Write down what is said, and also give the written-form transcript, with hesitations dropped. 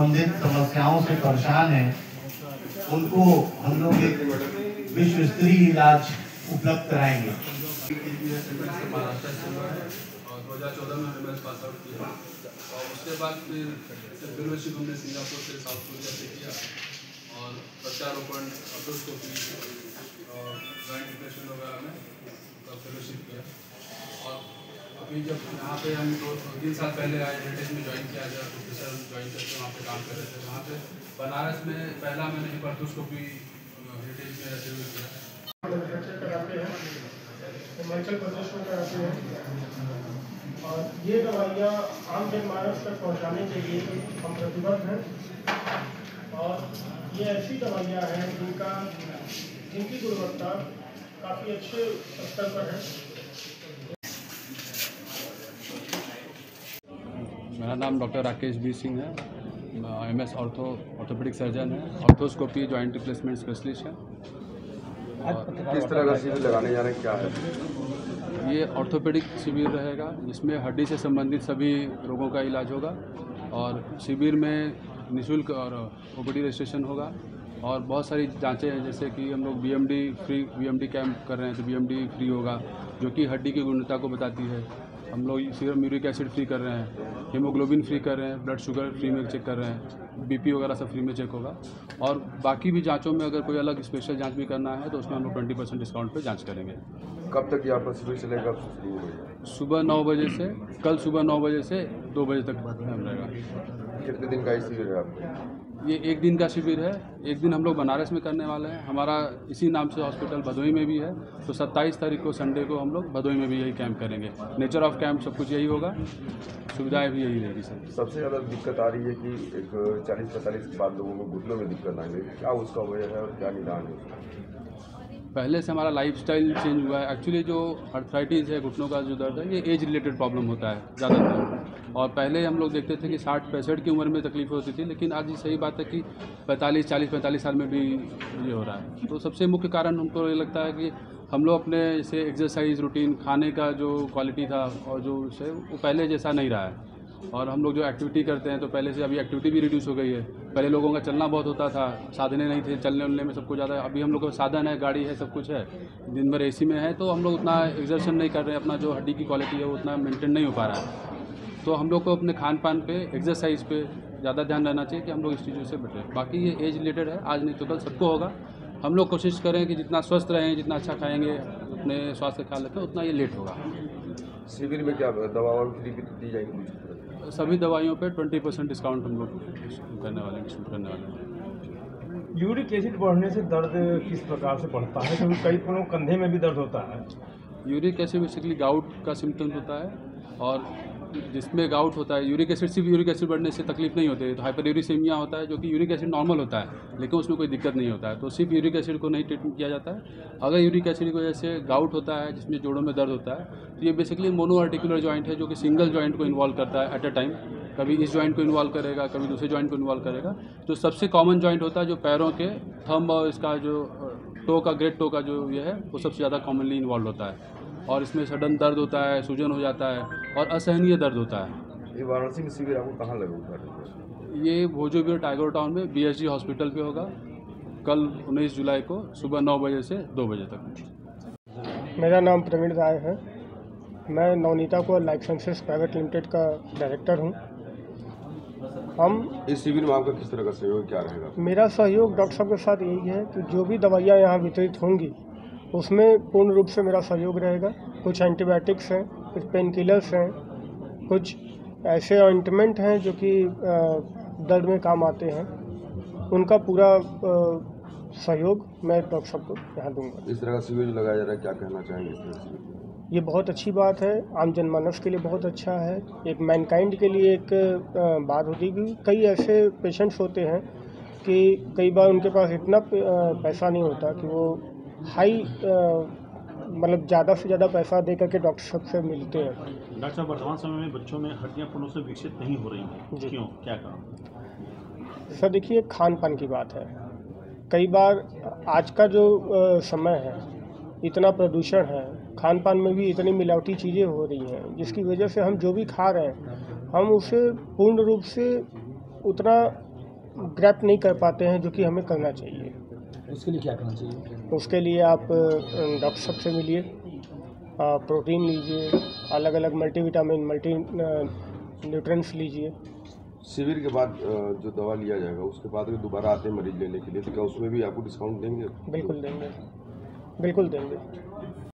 संबंधित समस्याओं से परेशान हैं उनको हम लोग एक विश्व स्तरीय इलाज उपलब्ध कराएंगे। महाराष्ट्र से हुआ है और 2014 में हमने पास आउट किया और उसके बाद फिर फेलोशिप हमने सिंगापुर से साउथ कोरिया से किया और प्रत्यारोपण एंडोस्कोपी और जॉइंट रिप्लेसमेंट वगैरह में फेलोशिप किया। और अभी जब यहाँ पे हम 2-3 साल पहले आए हेरिटेज में ज्वाइन किया गया, प्रोफेसर ज्वाइन करके वहाँ पे काम कर रहे थे। वहाँ पे बनारस में पहला मैंने हिपार्थोस्कोपी हेरिटेज में रहते हुए किया। हिमाचल प्रदेश में कराते हैं और ये दवाइयाँ आम जनमानस तक पहुँचाने के लिए हम प्रतिबद्ध हैं। और ये ऐसी दवाइयाँ हैं जिनकी गुणवत्ता काफ़ी अच्छे स्तर पर है। मेरा नाम डॉक्टर राकेश बी सिंह है। MS ऑर्थोपेडिक सर्जन है, ऑर्थोस्कोपी जॉइंट रिप्लेसमेंट स्पेशलिस्ट है। किस तरह का शिविर लगाने जा रहे हैं, क्या है? ये ऑर्थोपेडिक शिविर रहेगा जिसमें हड्डी से संबंधित सभी रोगों का इलाज होगा और शिविर में निःशुल्क और OPD रजिस्ट्रेशन होगा और बहुत सारी जांचें हैं, जैसे कि हम लोग BMD कैंप कर रहे हैं तो BMD फ्री होगा जो कि हड्डी की गुणवत्ता को बताती है। हम लोग सीरम यूरिक एसिड फ्री कर रहे हैं, हीमोग्लोबिन फ्री कर रहे हैं, ब्लड शुगर फ्री में चेक कर रहे हैं, BP वगैरह सब फ्री में चेक होगा। और बाकी भी जांचों में अगर कोई अलग स्पेशल जांच भी करना है तो उसमें हम लोग 20% डिस्काउंट पे जांच करेंगे। कब तक यहाँ पर शिविर चलेगा? शुरू होगा सुबह 9 बजे से, कल सुबह 9 बजे से 2 बजे तक रहेगा। कितने दिन का ये शिविर है आपको? ये 1 दिन का शिविर है। एक दिन हम लोग बनारस में करने वाले हैं, हमारा इसी नाम से हॉस्पिटल भदोही में भी है। तो 27 तारीख को संडे को हम लोग भदोही में भी यही कैंप करेंगे। नेचर ऑफ कैंप सब कुछ यही होगा, सुविधाएं भी यही रहेगी सर। सबसे ज़्यादा दिक्कत आ रही है कि एक 40-45 के बाद लोगों को घुटनों में दिक्कत आएंगे, क्या उसका वजह है और क्या निदान है? पहले से हमारा लाइफस्टाइल चेंज हुआ है। एक्चुअली जो आर्थराइटिस है, घुटनों का जो दर्द है, ये एज रिलेटेड प्रॉब्लम होता है ज़्यादातर। और पहले हम लोग देखते थे कि 60-65 की उम्र में तकलीफ होती थी, लेकिन आज ये सही बात है कि 40-45 साल में भी ये हो रहा है। तो सबसे मुख्य कारण हमको ये लगता है कि हम लोग अपने जैसे एक्सरसाइज रूटीन, खाने का जो क्वालिटी था और जो है वो पहले जैसा नहीं रहा है। और हम लोग जो एक्टिविटी करते हैं तो पहले से अभी एक्टिविटी भी रिड्यूस हो गई है। पहले लोगों का चलना बहुत होता था, साधने नहीं थे, चलने उलने में सबको ज़्यादा। अभी हम लोग को साधन है, गाड़ी है, सब कुछ है, दिन भर AC में है, तो हम लोग उतना एक्सर्शन नहीं कर रहे हैं। अपना जो हड्डी की क्वालिटी है वो उतना मेंटेन नहीं हो पा रहा है। तो हम लोग को अपने खान पान पे, एक्सरसाइज पे ज़्यादा ध्यान रहना चाहिए कि हम लोग इस चीज़ों से बचें। बाकी ये एज रिलेटेड है, आज नहीं तो कल सबको होगा। हम लोग कोशिश करें कि जितना स्वस्थ रहें, जितना अच्छा खाएँगे, अपने स्वास्थ्य का ख्याल रखें, उतना ये लेट होगा। शिविर में क्या दवा और फ्री भी दी जाएगी? सभी दवाइयों पे 20% डिस्काउंट हम लोग करने वाले हैं। यूरिक एसिड बढ़ने से दर्द किस प्रकार से बढ़ता है? क्योंकि कई लोगों कंधे में भी दर्द होता है। यूरिक एसिड बेसिकली गाउट का सिम्टम्स होता है और जिसमें गाउट होता है, यूरिक एसिड सिर्फ यूरिक एसिड बढ़ने से तकलीफ नहीं होती है। तो हाइपरयूरिसेमिया होता है जो कि यूरिक एसिड नॉर्मल होता है लेकिन उसमें कोई दिक्कत नहीं होता है। तो सिर्फ यूरिक एसिड को नहीं ट्रीटमेंट किया जाता है। अगर यूरिक एसिड की वजह से गाउट होता है जिसमें जोड़ों में दर्द होता है तो ये बेसिकली मोनो आर्टिकुलर जॉइंट है जो कि सिंगल जॉइंट को इन्वॉल्व करता है एट अ टाइम। कभी इस जॉइंट को इन्वॉल्व करेगा, कभी दूसरे जॉइंट को इन्वॉल्व करेगा। तो सबसे कॉमन जॉइंट होता है जो पैरों के थंब और इसका जो टो का, ग्रेट टो का जो ये है वो सबसे ज़्यादा कॉमनली इन्वॉल्व होता है। और इसमें सडन दर्द होता है, सूजन हो जाता है और असहनीय दर्द होता है। ये वाराणसी में शिविर आपको कहाँ लगेगा? ये भोजोबियर टाइगर टाउन में BSG हॉस्पिटल पे होगा, कल 19 जुलाई को सुबह 9 बजे से 2 बजे तक। मेरा नाम प्रवीण राय है। मैं नवनीता को लाइफ साइंसेस प्राइवेट लिमिटेड का डायरेक्टर हूँ। इस शिविर में आपका किस तरह का सहयोग क्या रहेगा? मेरा सहयोग डॉक्टर साहब के साथ यही है कि जो भी दवाइयाँ यहाँ वितरित होंगी उसमें पूर्ण रूप से मेरा सहयोग रहेगा। कुछ एंटीबायोटिक्स हैं, कुछ पेन किलर्स हैं, कुछ ऐसे ऑइंटमेंट हैं जो कि दर्द में काम आते हैं, उनका पूरा सहयोग मैं डॉक्टर साहब को यहाँ दूंगा। इस तरह का शिविर लगाया जा रहा है, क्या कहना चाहेंगे इस तरह से? ये बहुत अच्छी बात है, आम जनमानस के लिए बहुत अच्छा है, एक मैनकाइंड के लिए एक बात होती है कि कई ऐसे पेशेंट्स होते हैं कि कई बार उनके पास इतना पैसा नहीं होता कि वो हाई मतलब ज़्यादा से ज़्यादा पैसा दे करके डॉक्टर साहब से मिलते हैं। डॉक्टर साहब, वर्तमान समय में बच्चों में हड्डियाँ पूर्ण से विकसित नहीं हो रही हैं, क्यों, क्या कारण? सर देखिए, खान पान की बात है। कई बार आज का जो समय है, इतना प्रदूषण है, खान पान में भी इतनी मिलावटी चीज़ें हो रही हैं जिसकी वजह से हम जो भी खा रहे हैं हम उसे पूर्ण रूप से उतना ग्रैप नहीं कर पाते हैं, जो कि हमें करना चाहिए। उसके लिए क्या करना चाहिए? उसके लिए आप डॉक्टर साहब से मिलिए, प्रोटीन लीजिए, अलग अलग मल्टीविटामिन, मल्टी न्यूट्रिएंट्स लीजिए। शिविर के बाद जो दवा लिया जाएगा उसके बाद अगर दोबारा आते हैं मरीज लेने के लिए तो क्या उसमें भी आपको डिस्काउंट देंगे? बिल्कुल देंगे, बिल्कुल देंगे।